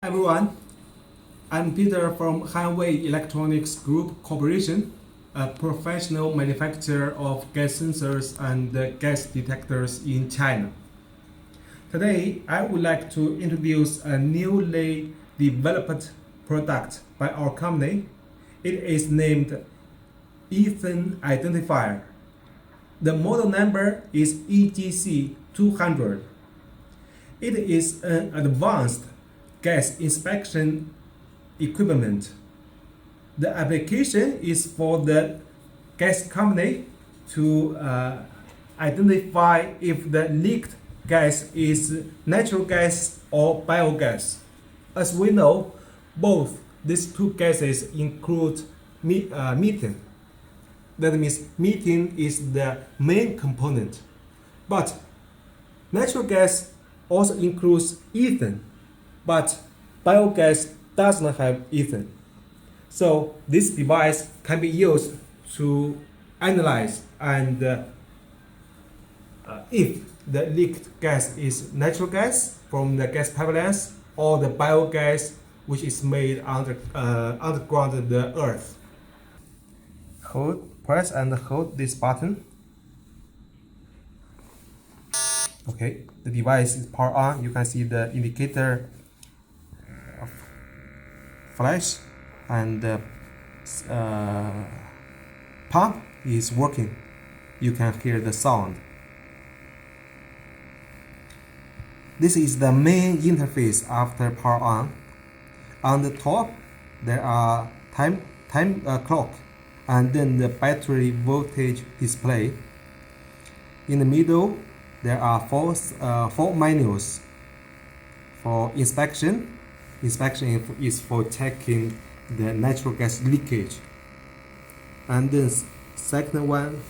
Hi everyone, I'm Peter from Hanwei Electronics Group Corporation, a professional manufacturer of gas sensors and gas detectors in China. Today, I would like to introduce a newly developed product by our company. It is named Ethane Identifier. The model number is EGC200. It is an advanced gas inspection equipment. The application is for the gas company to identify if the leaked gas is natural gas or biogas. As we know, both these two gases include methane. That means methane is the main component. But natural gas also includes ethane, but biogas does not have ethane. So this device can be used to analyze and if the leaked gas is natural gas from the gas pipelines or the biogas which is made underground the earth. Press and hold this button. Okay, the device is powered on. You can see the indicator flash and the pump is working. You can hear the sound. This is the main interface after power on. On the top, there are time clock and then the battery voltage display. In the middle, there are four menus for inspection. Inspection is for checking the natural gas leakage. And then second one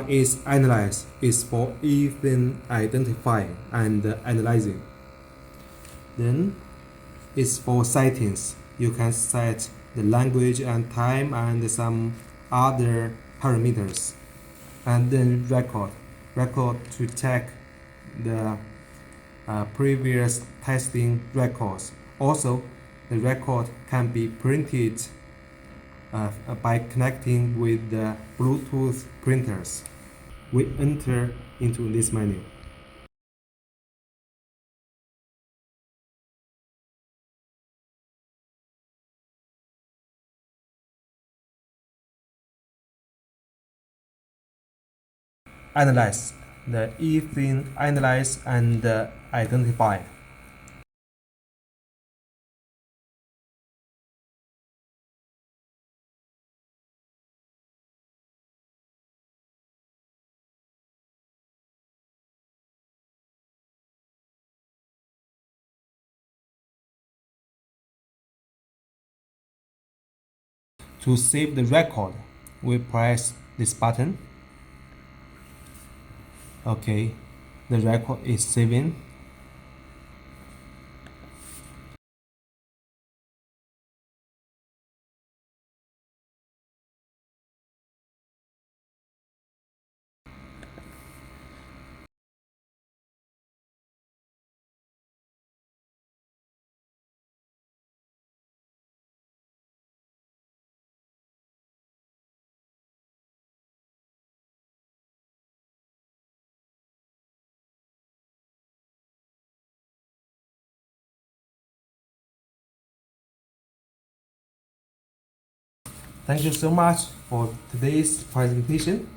is analyze, is for even identifying and analyzing. Then it's for settings. You can set the language and time and some other parameters. And then record to check the previous testing records. Also, the record can be printed by connecting with the Bluetooth printers. We enter into this menu. Analyze, the Ethane analyze and identify. To save the record, we press this button. Okay, the record is saving. Thank you so much for today's presentation.